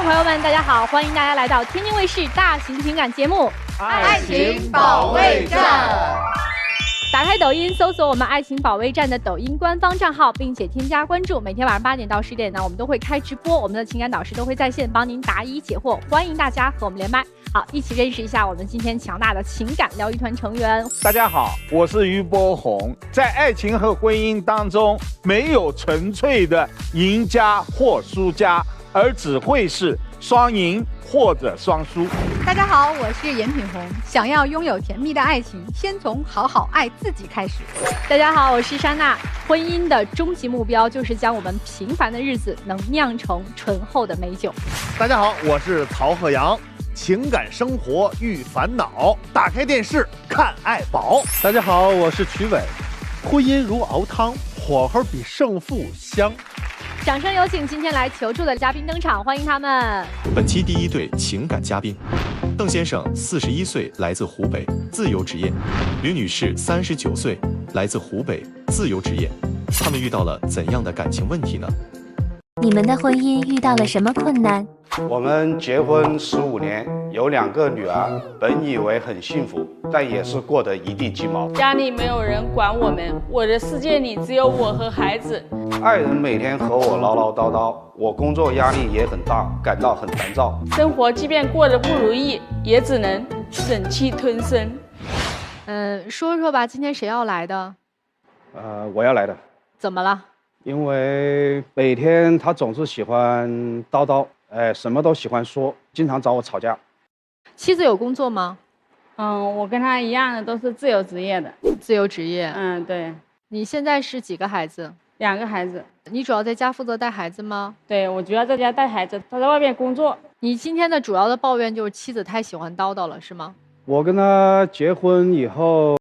朋友们，大家好，欢迎大家来到天津卫视大型情感节目《爱情保卫战》。打开抖音，搜索我们“爱情保卫战”的抖音官方账号，并且添加关注。每天晚上8点到10点呢，我们都会开直播，我们的情感导师都会在线帮您答疑解惑，欢迎大家和我们连麦。好，一起认识一下我们今天强大的情感疗愈团成员。大家好，我是于波红。在爱情和婚姻当中，没有纯粹的赢家或输家，而只会是双赢或者双输。大家好，我是严品红。想要拥有甜蜜的爱情，先从好好爱自己开始。大家好，我是莎娜。婚姻的终极目标就是将我们平凡的日子能酿成醇厚的美酒。大家好，我是曹鹤阳。情感生活遇烦恼，打开电视看爱宝。大家好，我是曲伟。婚姻如熬汤，火候比胜负香。掌声有请今天来求助的嘉宾登场，欢迎他们。本期第一对情感嘉宾，邓先生41岁，来自湖北，自由职业；吕女士39岁，来自湖北，自由职业。他们遇到了怎样的感情问题呢？你们的婚姻遇到了什么困难？我们结婚15年，有2个女儿，本以为很幸福，但也是过得一地鸡毛。家里没有人管我们，我的世界里只有我和孩子。爱人每天和我唠唠叨叨，我工作压力也很大，感到很烦躁。生活即便过得不如意，也只能忍气吞声。说说吧，今天谁要来的？我要来的。怎么了？因为每天他总是喜欢叨叨，什么都喜欢说，经常找我吵架。妻子有工作吗？我跟他一样的，都是自由职业的。自由职业。对。你现在是几个孩子？2个孩子。你主要在家负责带孩子吗？对，我主要在家带孩子，他在外面工作。你今天的主要的抱怨就是妻子太喜欢叨叨了，是吗？我跟他结婚以后。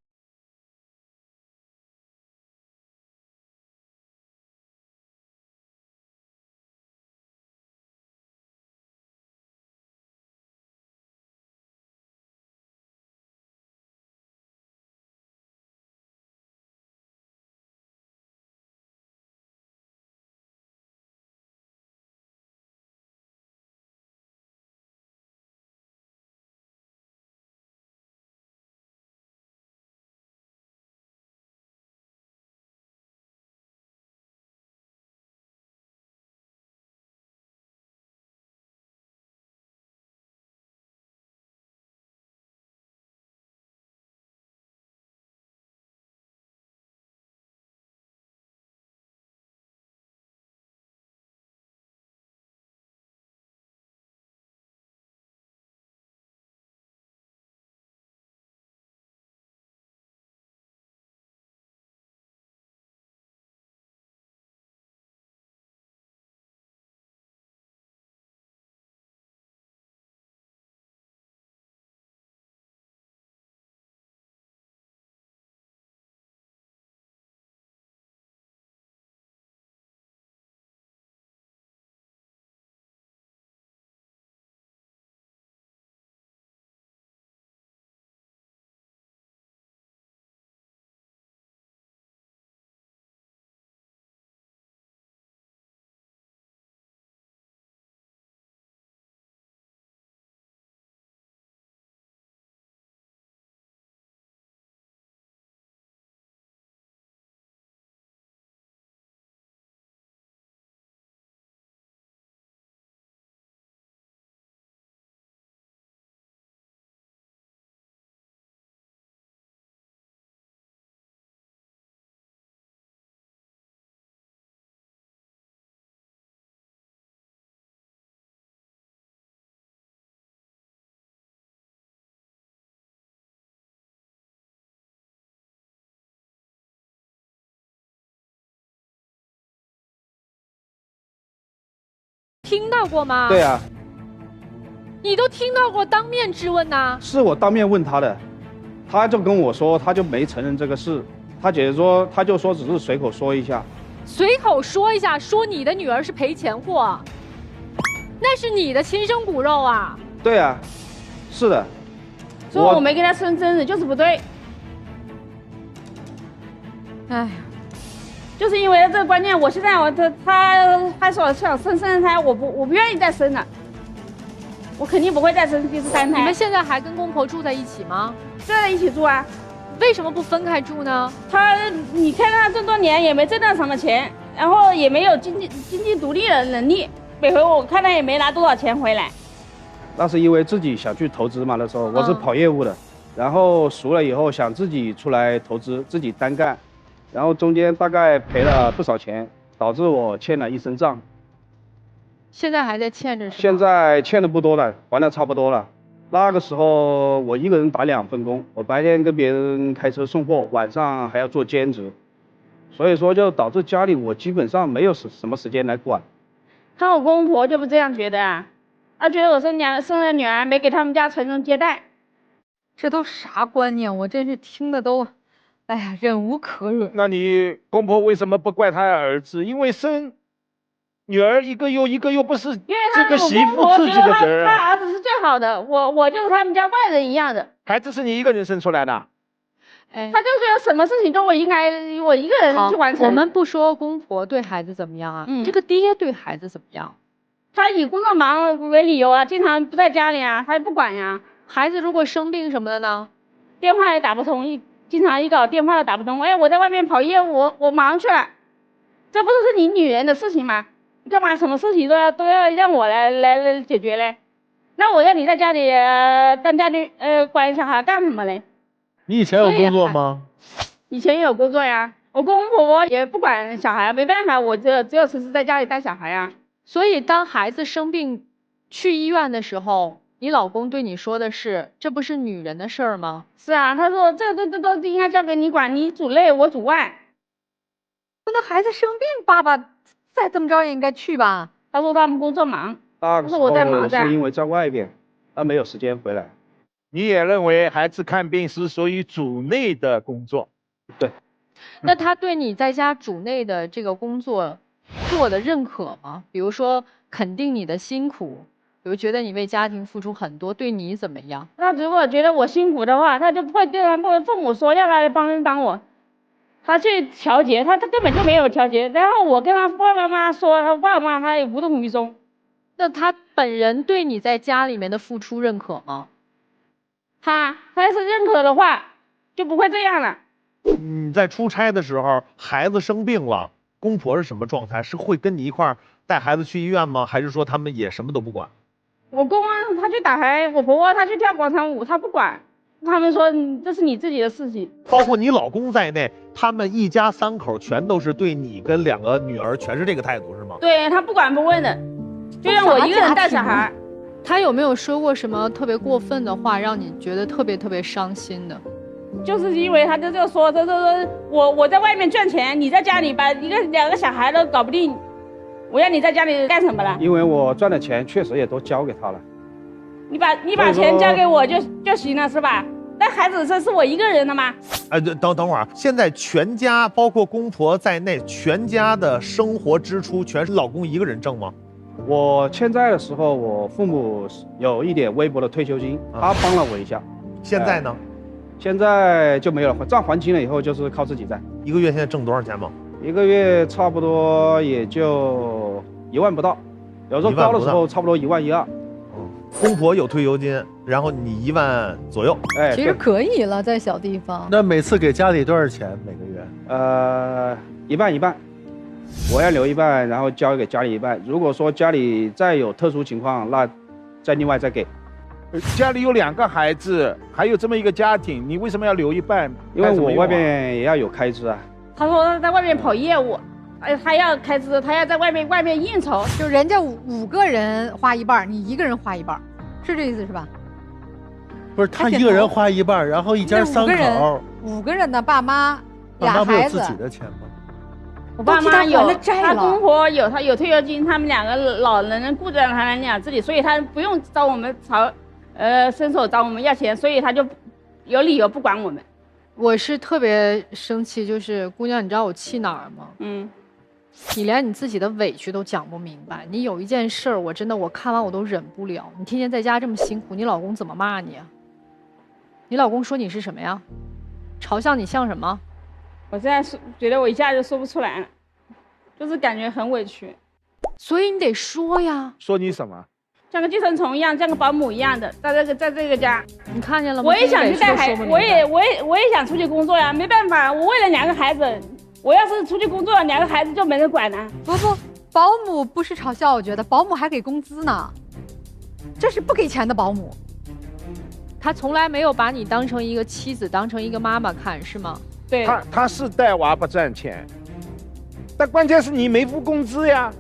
听到过吗？对啊。你都听到过当面质问呐？是我当面问他的，他就跟我说，他就没承认这个事。他姐姐说，他就说只是随口说一下。随口说一下，说你的女儿是赔钱货，那是你的亲生骨肉啊。对啊，是的。说我没给他生真人就是不对。哎。就是因为这个观念，我现在他还说想生胎，我不愿意再生了。我肯定不会再生第3胎。你们现在还跟公婆住在一起吗？在一起住啊？为什么不分开住呢？你看他这么多年也没挣到什么钱，然后也没有经济独立的能力，每回我看他也没拿多少钱回来。那是因为自己想去投资嘛，那时候我是跑业务的，然后熟了以后想自己出来投资，自己单干，然后中间大概赔了不少钱，导致我欠了一身账。现在还在欠着是吗？现在欠的不多了，还的差不多了。那个时候我一个人打2份工，我白天跟别人开车送货，晚上还要做兼职，所以说就导致家里我基本上没有什么时间来管。看我公婆就不这样觉得啊，他觉得我生了女儿没给他们家传宗接代。这都啥观念？我真是听的都，哎呀，忍无可忍。那你公婆为什么不怪他儿子？因为生女儿一个又不是这个媳妇自己的责任。他儿子是最好的，我就是他们家外人一样的。孩子是你一个人生出来的？哎，他就觉得什么事情都我一个人去完成。我们不说公婆对孩子怎么样啊，这个爹对孩子怎么样？他以工作忙为理由啊，经常不在家里啊，他也不管呀。孩子如果生病什么的呢？电话也打不通，经常一搞电话也打不通。哎，我在外面跑业务，我忙去了，这不是你女人的事情吗？你干嘛什么事情都要让我来解决嘞？那我要你在家里当家里管小孩干什么嘞？你以前有工作吗？以前也有工作呀，我公公婆婆也不管小孩，没办法，我只有时时在家里带小孩呀。所以当孩子生病去医院的时候，你老公对你说的是，这不是女人的事儿吗？是啊，他说这都应该交给你管，你主内我主外。那孩子生病，爸爸再这么着也应该去吧？他说他们工作忙，那个时候是因为在外边，他没有时间回来。你也认为孩子看病是属于主内的工作？对。那他对你在家主内的这个工作做的认可吗？比如说肯定你的辛苦，比如觉得你为家庭付出很多，对你怎么样？他如果觉得我辛苦的话，他就不会对他父母说要来帮我，他去调节，他根本就没有调节。然后我跟他爸爸妈妈说，他爸爸妈妈也无动于衷。那他本人对你在家里面的付出认可吗？他要是认可的话，就不会这样了。你在出差的时候，孩子生病了，公婆是什么状态？是会跟你一块儿带孩子去医院吗？还是说他们也什么都不管？我公他去打牌，我婆婆她去跳广场舞，他不管。他们说这是你自己的事情。包括你老公在内，他们一家3口全都是对你跟2个女儿全是这个态度，是吗？对，他不管不问的，就让我一个人带小孩。他有没有说过什么特别过分的话，让你觉得特别伤心的？就是因为他就说我在外面赚钱，你在家里把2个小孩都搞不定，我要你在家里干什么了？因为我赚的钱确实也都交给他了。你把钱交给我就行了，是吧？那孩子这是我一个人的吗？等会儿，现在全家包括公婆在内，全家的生活支出全是老公一个人挣吗？我欠债的时候，我父母有一点微薄的退休金，他帮了我一下。现在呢？现在就没有了，账还清了以后就是靠自己债。一个月现在挣多少钱吗？一个月差不多也就1万不到，有时候高的时候差不多1万1、2。公婆有退休金，然后你1万左右。其实可以了，在小地方。那每次给家里多少钱？每个月？一半一半，我要留一半，然后交给家里一半。如果说家里再有特殊情况，那再另外再给。家里有2个孩子，还有这么一个家庭，你为什么要留一半？因为我外面也要有开支啊。他说他在外面跑业务，他要开支，他要在外面应酬。就人家5个人花一半，你1个人花一半，是这意思是吧？不是，他一个人花一半，然后一家3口，5个人的爸妈俩孩子，自己的钱吗？我爸妈有，他公婆有，他有退休金，他们2个老人顾着他们俩自己，所以他不用找我们伸手找我们要钱，所以他就有理由不管我们。我是特别生气，就是姑娘，你知道我气哪儿吗？你连你自己的委屈都讲不明白。你有一件事儿，我真的我看完我都忍不了。你天天在家这么辛苦，你老公怎么骂你啊？你老公说你是什么呀？嘲笑你像什么？我现在觉得我一下就说不出来了，就是感觉很委屈。所以你得说呀。说你什么？像个寄生虫一样，像个保姆一样的，在这个家。你看见了吗？我也想去带孩子，我也想出去工作呀，没办法，我为了2个孩子，我要是出去工作，2个孩子就没人管了。不，保姆不是嘲笑，我觉得保姆还给工资呢，这是不给钱的保姆。他从来没有把你当成一个妻子，当成一个妈妈看，是吗？对。他是带娃不赚钱，但关键是你没付工资呀，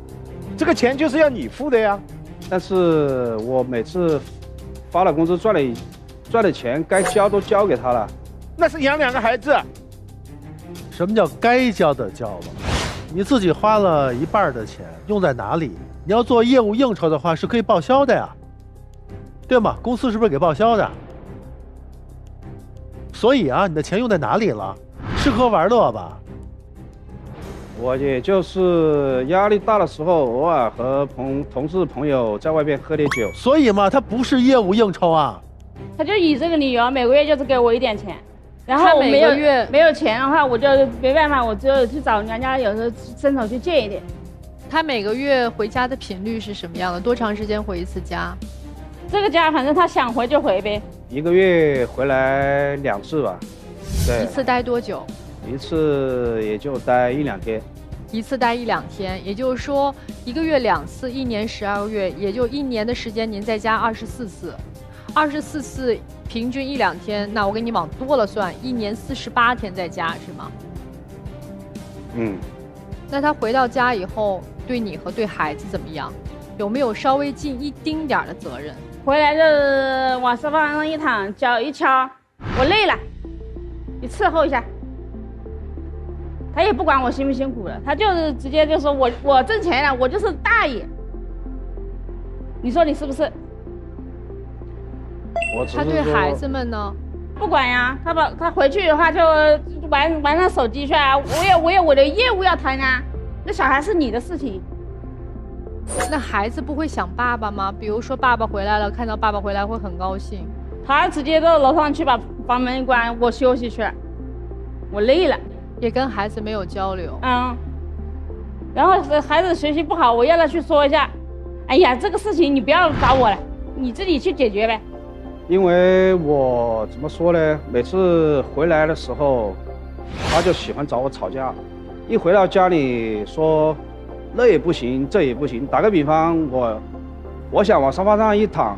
这个钱就是要你付的呀。但是我每次发了工资赚的钱，该交都交给他了。那是养2个孩子。什么叫该交的交了？你自己花了一半的钱用在哪里？你要做业务应酬的话是可以报销的呀，对吗？公司是不是给报销的？所以啊，你的钱用在哪里了？吃喝玩乐吧。我也就是压力大的时候，偶尔和同事朋友在外边喝点酒。所以嘛，它不是业务应酬啊。他就以这个理由，每个月就是给我1点钱，然后我每个月没有钱的话，我就没办法，我只有去找娘家，有时候伸手去借一点。他每个月回家的频率是什么样的？多长时间回一次家？这个家反正他想回就回呗。1个月回来2次吧。对。一次待多久？一次也就待1-2天。一次待1-2天，也就是说1个月2次，1年12个月，也就1年的时间，您在家24次，24次平均1-2天，那我给你往多了算，1年48天在家是吗？嗯。那他回到家以后，对你和对孩子怎么样？有没有稍微尽一丁点的责任？回来就往沙发上一躺，脚一敲，我累了，你伺候一下。他也不管我辛不辛苦了，他就是直接就说我挣钱了，我就是大爷。你说你是不是？他对孩子们呢？不管呀，他回去的话就玩上手机去啊。我有我的业务要谈啊，那小孩是你的事情。那孩子不会想爸爸吗？比如说爸爸回来了，看到爸爸回来会很高兴。他直接到楼上去把房门一关，我休息去了，我累了。也跟孩子没有交流。然后孩子学习不好，我要他去说一下。哎呀，这个事情你不要找我了，你自己去解决呗。因为我怎么说呢？每次回来的时候，他就喜欢找我吵架。一回到家里说那也不行，这也不行。打个比方，我想往沙发上一躺，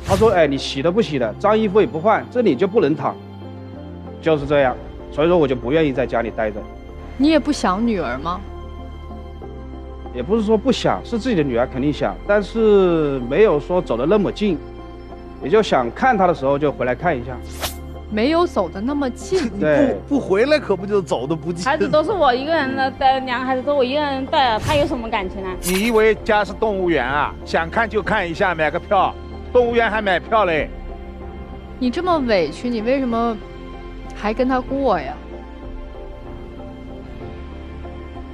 他说：“哎，你洗的不洗的，脏衣服也不换，这里就不能躺。”就是这样。所以说我就不愿意在家里待着。你也不想女儿吗？也不是说不想，是自己的女儿肯定想，但是没有说走得那么近，也就想看她的时候就回来看一下。没有走得那么近。对，不回来可不就走得不近？孩子都是我一个人的带，2个孩子都我一个人带，他有什么感情啊？你以为家是动物园啊？想看就看一下，买个票，动物园还买票嘞。你这么委屈，你为什么还跟他过呀？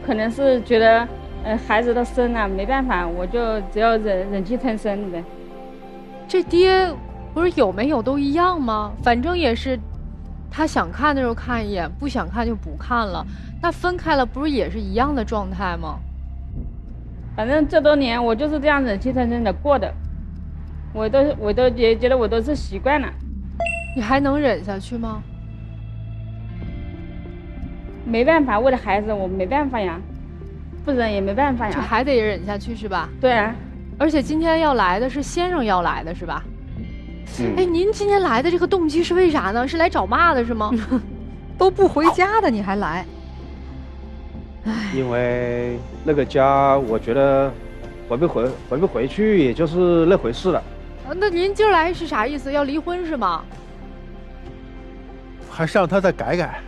可能是觉得，孩子都生了，没办法，我就只要忍气吞声的。这爹不是有没有都一样吗？反正也是，他想看的时候看一眼，不想看就不看了。那分开了，不是也是一样的状态吗？反正这多年我就是这样忍气吞声的过的，我都觉得我都是习惯了。你还能忍下去吗？没办法，为了孩子我没办法呀，不忍也没办法呀。这还得忍下去是吧？对啊。而且今天要来的是先生要来的是吧？哎，您今天来的这个动机是为啥呢？是来找骂的是吗？都不回家的你还来？因为那个家，我觉得回不回去，也就是那回事了。那您今儿来是啥意思？要离婚是吗？还是让他再改改。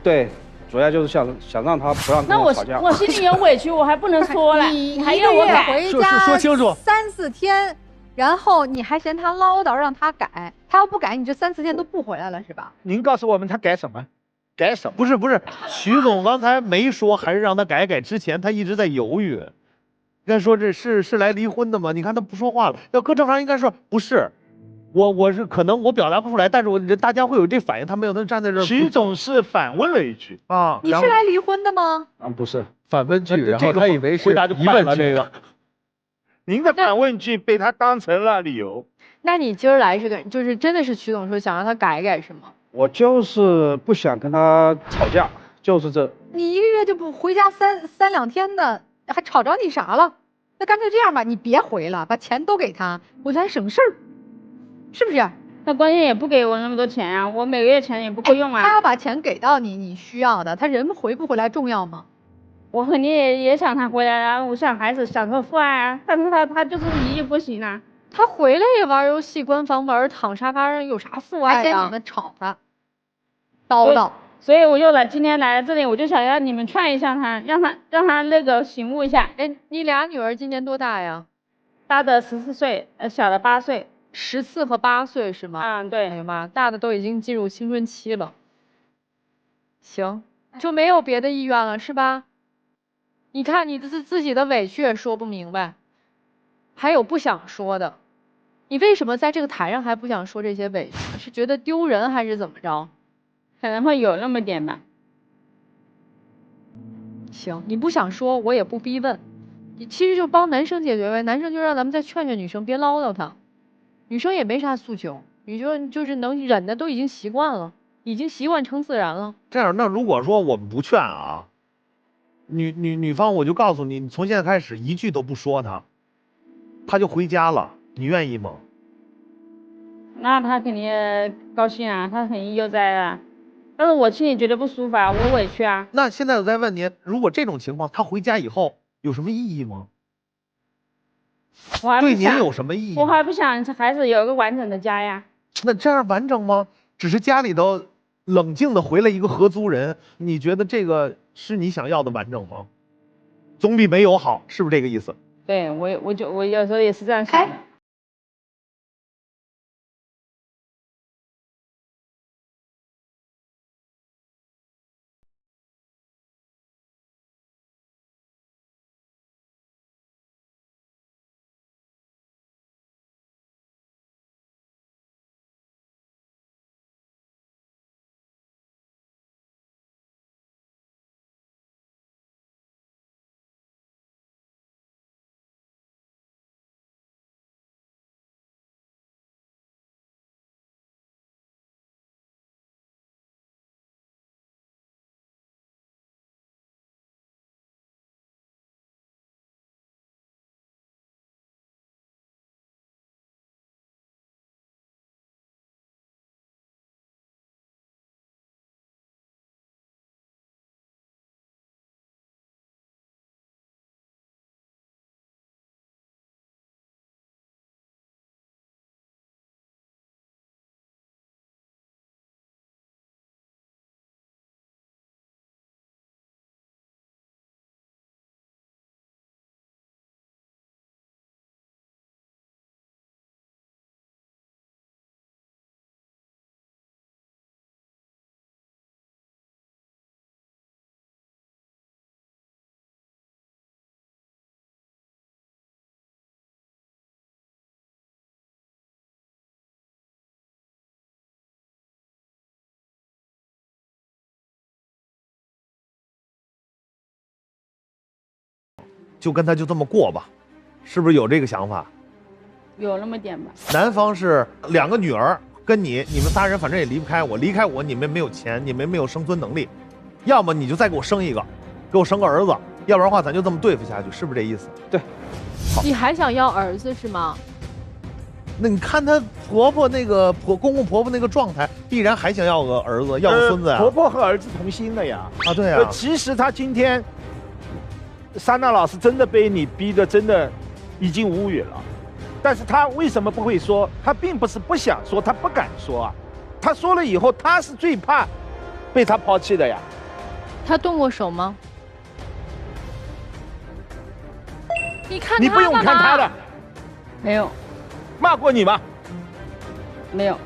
对，主要就是想让他不让跟我吵架。我心里有委屈，我还不能说了。你还要我改？回家说清楚3-4天，然后你还嫌他唠叨，让他改。他要不改，你这3-4天都不回来了是吧？您告诉我们他改什么？改什么？不是，徐总刚才没说，还是让他改。之前他一直在犹豫。你看说这是来离婚的吗？你看他不说话了。要搁正常应该说不是。我是可能我表达不出来，但是大家会有这反应，他没有，他站在这儿。徐总是反问了一句啊，你是来离婚的吗？不是反问句，然后他以为是回答就疑问了这个。您的反问句被他当成了理由。那你今儿来是就是真的是曲总说想让他改改是吗？我就是不想跟他吵架，就是这。你1个月就不回家三两天的，还吵着你啥了？那干脆这样吧，你别回了，把钱都给他，咱省事儿，是不是？他关键也不给我那么多钱啊，我每个月钱也不够用啊。他要把钱给到你需要的，他人回不回来重要吗？我肯定也想他回来啊，我想孩子享受父爱啊，但是他就是一意不行啊。他回来也玩游戏、关房门、躺沙发上，有啥父爱啊？而且你们吵他，叨叨。所以我就今天来这里，我就想让你们劝一下他，让他那个醒悟一下。哎，你俩女儿今年多大呀？大的14岁，小的8岁。14和8岁是吗？嗯，对。哎呀妈，大的都已经进入青春期了。行，就没有别的意愿了是吧？你看你自己的委屈也说不明白，还有不想说的。你为什么在这个台上还不想说这些委屈？是觉得丢人还是怎么着？可能会有那么点吧。行，你不想说，我也不逼问。你其实就帮男生解决呗，男生就让咱们再劝劝女生，别唠叨他。女生也没啥诉求，你就是能忍的都已经习惯了，已经习惯成自然了。这样，那如果说我们不劝啊，女方我就告诉你，你从现在开始一句都不说他就回家了，你愿意吗？那他肯定高兴啊，他肯定悠哉啊，但是我心里觉得不舒服啊，我委屈啊。那现在我再问您，如果这种情况，他回家以后有什么意义吗？对您有什么意义？我还不想孩子有一个完整的家呀。那这样完整吗？只是家里头冷静的回来一个合租人，你觉得这个是你想要的完整吗？总比没有好，是不是这个意思？对，我有时候也是这样想的。就跟他就这么过吧，是不是有这个想法？有那么点吧。男方是2个女儿跟你们仨人反正也离不开我，离开我你们没有钱，你们没有生存能力，要么你就再给我生一个，给我生个儿子，要不然的话咱就这么对付下去，是不是这意思？对。你还想要儿子是吗？那你看她婆婆那个公公婆婆那个状态，必然还想要个儿子，要个孙子呀。婆婆和儿子同心了呀。啊，对啊。其实她今天，莎娜老师真的被你逼得真的已经无语了。但是她为什么不会说？她并不是不想说，她不敢说啊。她说了以后，她是最怕被他抛弃的呀。她动过手吗？你看你不用看他的。没有。骂过你吗？没有。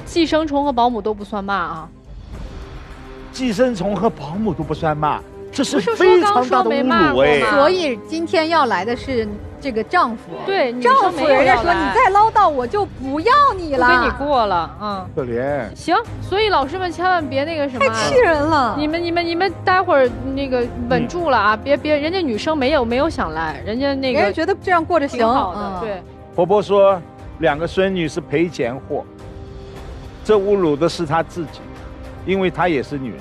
寄生虫和保姆都不算骂啊。寄生虫和保姆都不算骂，这是非常大的侮辱哎。所以今天要来的是这个丈夫，对，丈夫人家说你再唠叨我就不要你了，不给你过了，可怜。行，所以老师们千万别那个什么，太气人了。你们待会儿那个稳住了啊，别，人家女生没有想来，人家那个人家觉得这样过着行，好的，对。婆婆说2个孙女是赔钱货，这侮辱的是她自己，因为她也是女人，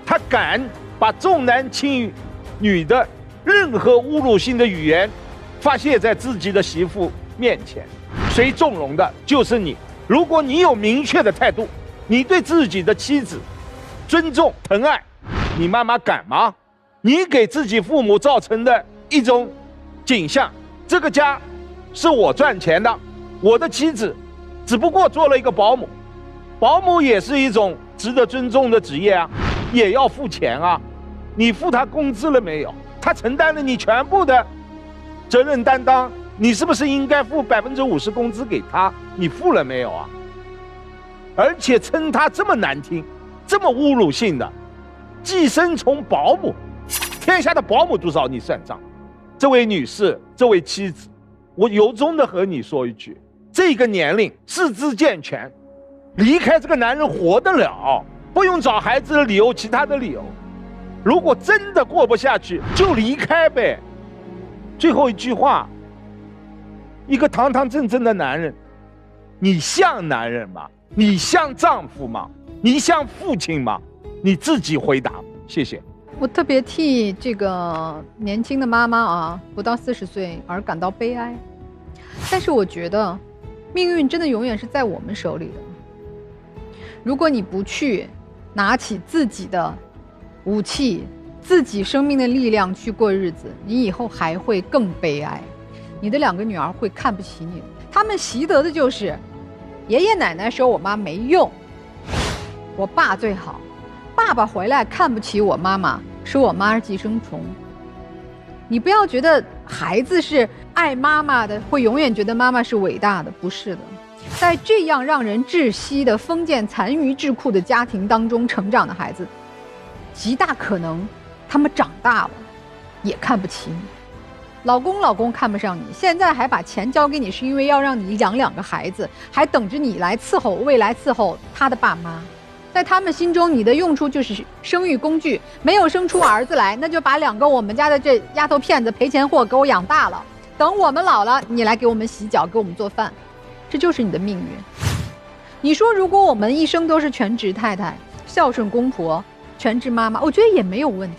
她敢把重男轻女的任何侮辱性的语言发泄在自己的媳妇面前，谁纵容的就是你。如果你有明确的态度，你对自己的妻子尊重疼爱，你妈妈敢吗？你给自己父母造成的一种景象，这个家是我赚钱的，我的妻子只不过做了一个保姆，保姆也是一种值得尊重的职业啊，也要付钱啊。你付他工资了没有？他承担了你全部的责任担当，你是不是应该付50%工资给他？你付了没有啊？而且称他这么难听，这么侮辱性的寄生虫保姆，天下的保姆多少你算账？这位女士，这位妻子，我由衷的和你说一句，这个年龄四肢健全，离开这个男人活得了，不用找孩子的理由，其他的理由。如果真的过不下去，就离开呗。最后一句话，一个堂堂正正的男人，你像男人吗？你像丈夫吗？你像父亲吗？你自己回答。谢谢。我特别替这个年轻的妈妈啊，不到40岁而感到悲哀。但是我觉得，命运真的永远是在我们手里的。如果你不去拿起自己的武器，自己生命的力量去过日子，你以后还会更悲哀。你的2个女儿会看不起你，她们习得的就是爷爷奶奶说我妈没用，我爸最好，爸爸回来看不起我妈妈，说我妈是寄生虫。你不要觉得孩子是爱妈妈的，会永远觉得妈妈是伟大的，不是的。在这样让人窒息的封建残余智库的家庭当中成长的孩子，极大可能他们长大了也看不起你。老公看不上你，现在还把钱交给你，是因为要让你养2个孩子，还等着你来伺候，未来伺候他的爸妈。在他们心中，你的用处就是生育工具，没有生出儿子来，那就把2个我们家的这丫头片子赔钱货给我养大了，等我们老了，你来给我们洗脚，给我们做饭，这就是你的命运。你说如果我们一生都是全职太太，孝顺公婆，全职妈妈，我觉得也没有问题。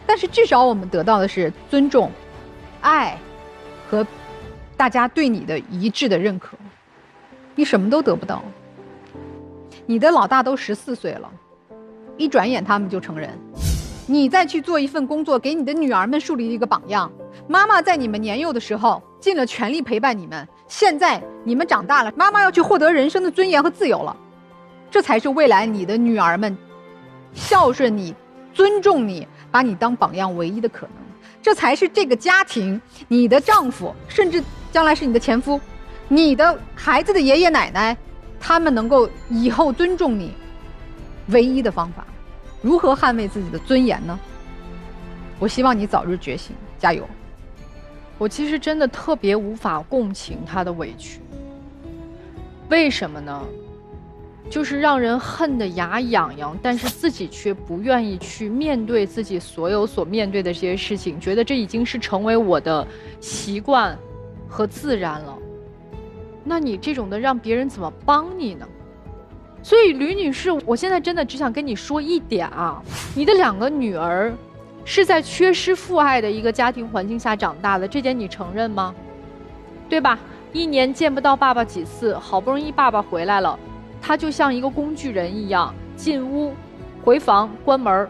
但是至少我们得到的是尊重、爱和大家对你的一致的认可。你什么都得不到，你的老大都14岁了，一转眼他们就成人。你再去做一份工作，给你的女儿们树立一个榜样。妈妈在你们年幼的时候尽了全力陪伴你们，现在你们长大了，妈妈要去获得人生的尊严和自由了，这才是未来你的女儿们孝顺你、尊重你、把你当榜样唯一的可能。这才是这个家庭，你的丈夫，甚至将来是你的前夫，你的孩子的爷爷奶奶，他们能够以后尊重你唯一的方法。如何捍卫自己的尊严呢？我希望你早日觉醒，加油。我其实真的特别无法共情他的委屈，为什么呢？就是让人恨得牙痒痒，但是自己却不愿意去面对自己所有所面对的这些事情，觉得这已经是成为我的习惯和自然了。那你这种的让别人怎么帮你呢？所以吕女士，我现在真的只想跟你说一点啊，你的2个女儿是在缺失父爱的一个家庭环境下长大的，这点你承认吗？对吧？1年见不到爸爸几次，好不容易爸爸回来了，他就像一个工具人一样，进屋、回房、关门，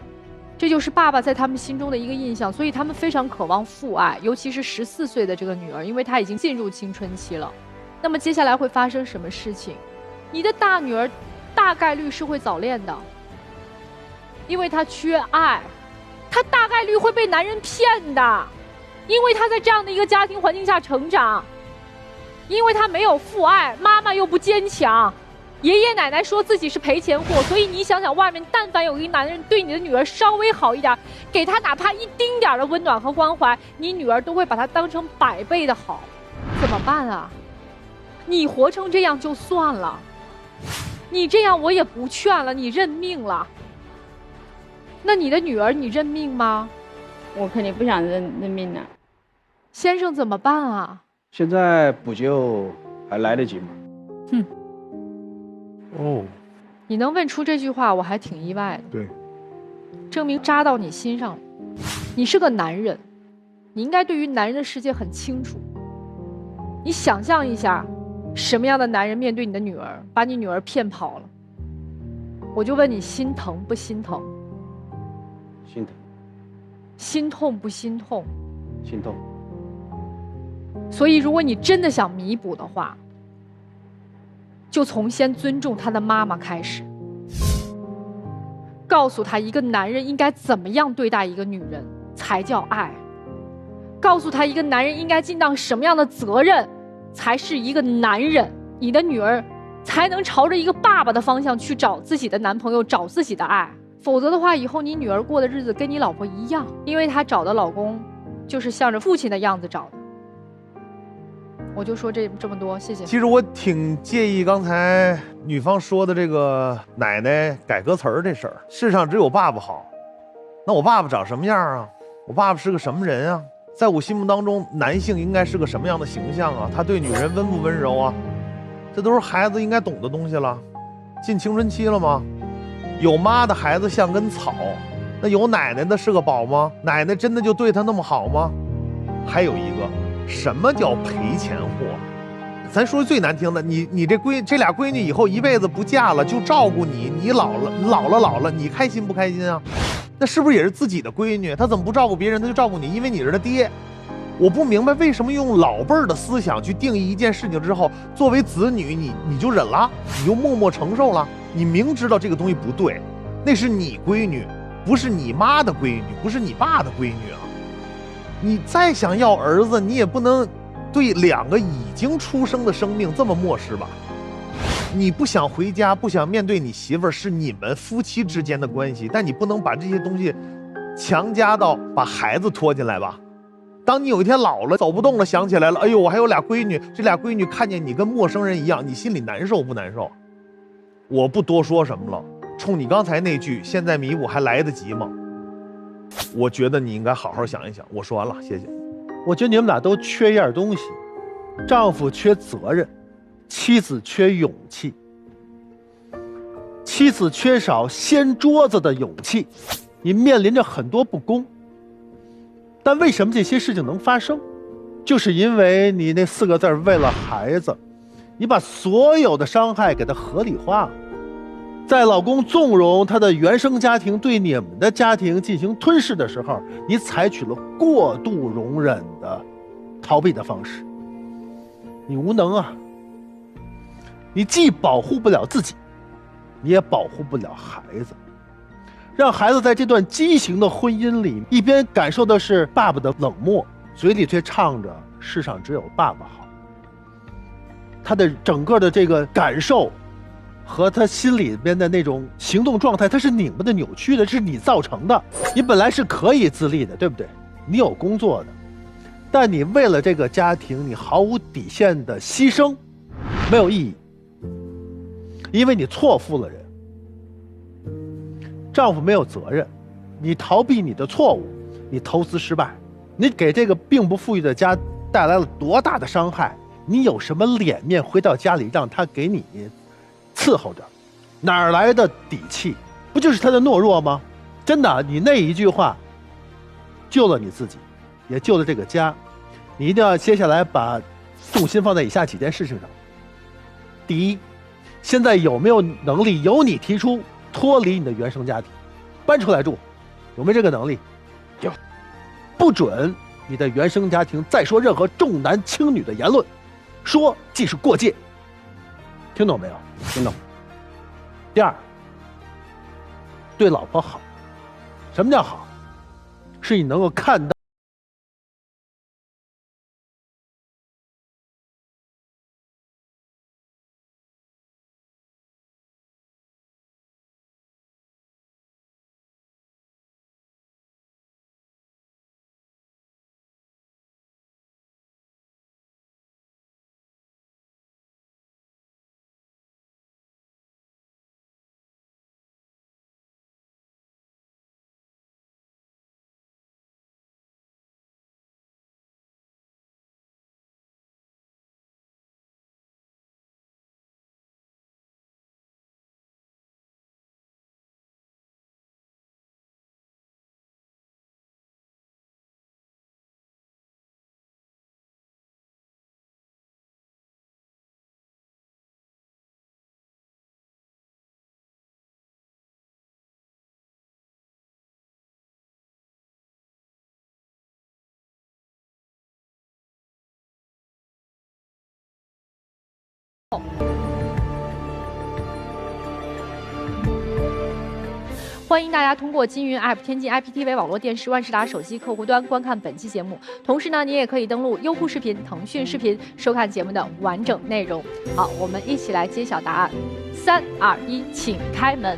这就是爸爸在他们心中的一个印象。所以他们非常渴望父爱，尤其是14岁的这个女儿，因为她已经进入青春期了。那么接下来会发生什么事情？你的大女儿大概率是会早恋的，因为她缺爱，她大概率会被男人骗的，因为她在这样的一个家庭环境下成长，因为她没有父爱，妈妈又不坚强，爷爷奶奶说自己是赔钱货，所以你想想，外面但凡有一个男人对你的女儿稍微好一点，给她哪怕一丁点的温暖和关怀，你女儿都会把他当成100倍的好，怎么办啊？你活成这样就算了，你这样我也不劝了，你认命了。那你的女儿你认命吗？我肯定不想认命了。先生怎么办啊？现在补救还来得及吗？哦，你能问出这句话，我还挺意外的。对，证明扎到你心上了。你是个男人，你应该对于男人的世界很清楚。你想象一下，什么样的男人面对你的女儿，把你女儿骗跑了，我就问你心疼不心疼？心疼，心痛不心痛？心痛。所以，如果你真的想弥补的话，就从先尊重他的妈妈开始，告诉他一个男人应该怎么样对待一个女人才叫爱，告诉他一个男人应该尽到什么样的责任才是一个男人，你的女儿才能朝着一个爸爸的方向去找自己的男朋友，找自己的爱。否则的话，以后你女儿过的日子跟你老婆一样，因为她找的老公就是向着父亲的样子找的。我就说这么多，谢谢。其实我挺介意刚才女方说的这个奶奶改歌词儿这事儿。世上只有爸爸好，那我爸爸长什么样啊？我爸爸是个什么人啊？在我心目当中，男性应该是个什么样的形象啊？他对女人温不温柔啊？这都是孩子应该懂的东西了。进青春期了吗？有妈的孩子像根草，那有奶奶的是个宝吗？奶奶真的就对他那么好吗？还有一个，什么叫赔钱货？咱说最难听的，你这俩闺女以后一辈子不嫁了，就照顾你，你老了，你开心不开心啊？那是不是也是自己的闺女？她怎么不照顾别人，她就照顾你？因为你是她爹。我不明白为什么用老辈儿的思想去定义一件事情之后，作为子女你就忍了，你就默默承受了。你明知道这个东西不对，那是你闺女，不是你妈的闺女，不是你爸的闺女啊。你再想要儿子，你也不能对2个已经出生的生命这么漠视吧？你不想回家，不想面对你媳妇儿，是你们夫妻之间的关系，但你不能把这些东西强加到把孩子拖进来吧？当你有一天老了，走不动了，想起来了，哎呦，我还有俩闺女，这俩闺女看见你跟陌生人一样，你心里难受不难受？我不多说什么了，冲你刚才那句现在弥补还来得及吗？我觉得你应该好好想一想。我说完了，谢谢。我觉得你们俩都缺一样东西，丈夫缺责任，妻子缺勇气。妻子缺少掀桌子的勇气，你面临着很多不公。但为什么这些事情能发生？就是因为你那4个字，为了孩子，你把所有的伤害给他合理化了。在老公纵容他的原生家庭对你们的家庭进行吞噬的时候，你采取了过度容忍的逃避的方式。你无能啊，你既保护不了自己，你也保护不了孩子，让孩子在这段畸形的婚姻里，一边感受的是爸爸的冷漠，嘴里却唱着世上只有爸爸好。他的整个的这个感受和他心里边的那种行动状态，他是拧巴的、扭曲的，这是你造成的。你本来是可以自立的，对不对？你有工作的，但你为了这个家庭，你毫无底线的牺牲，没有意义，因为你错付了人。丈夫没有责任，你逃避你的错误，你投资失败，你给这个并不富裕的家带来了多大的伤害？你有什么脸面回到家里让他给你伺候着？哪儿来的底气？不就是他的懦弱吗？真的，你那一句话救了你自己，也救了这个家。你一定要接下来把重心放在以下几件事情上。第一，现在有没有能力由你提出脱离你的原生家庭，搬出来住？有没有这个能力？有。不准你的原生家庭再说任何重男轻女的言论，说即是过界。听懂没有？听懂。第二，对老婆好。什么叫好？是你能够看到欢迎大家通过金云 App、天津 IPTV 网络电视、万事达手机客户端观看本期节目。同时呢，你也可以登录优酷视频、腾讯视频收看节目的完整内容。好，我们一起来揭晓答案。3、2、1，请开门。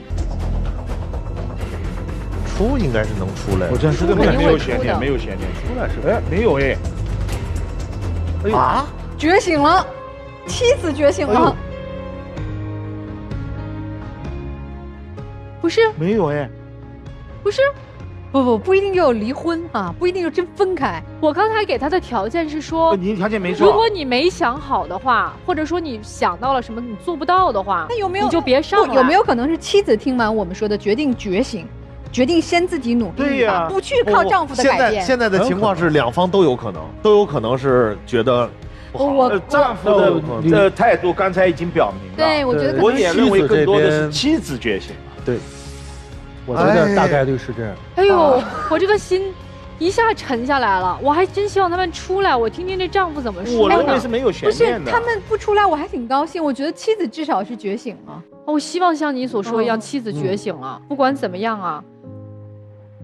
出应该是能出来的。我真是肯定没会出的有悬念，没有悬念。出来是哎，没有哎。哎呦啊，觉醒了，妻子觉醒了。不是，没有哎。不是，不一定就有离婚啊，不一定就真分开。我刚才给他的条件是说，你条件没说。如果你没想好的话，或者说你想到了什么你做不到的话，那有没有你就别上了。有没有可能是妻子听完我们说的，决定觉醒，决定先自己努力对呀，不去靠丈夫的改变？现在的情况是两方都有可能，都有可能是觉得丈夫的态度刚才已经表明了。对，我觉得我也认为更多的是妻子觉醒。对，我觉得大概率是这样。哎呦，我这个心一下沉下来了，我还真希望他们出来，我听听这丈夫怎么说。我认为是没有悬不是念的。他们不出来，我还挺高兴。我觉得妻子至少是觉醒了。我希望像你所说一样，妻子觉醒了。不管怎么样啊，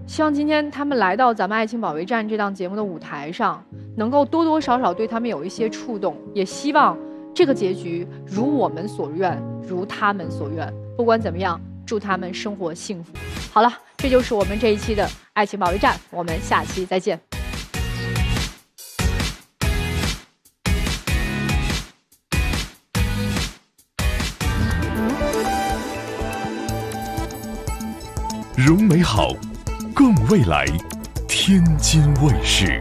希望今天他们来到咱们《爱情保卫战》这档节目的舞台上，能够多多少少对他们有一些触动。也希望这个结局如我们所愿，如他们所愿。不管怎么样，祝他们生活幸福。好了，这就是我们这一期的《爱情保卫战》，我们下期再见。容美好，共未来，天津卫视。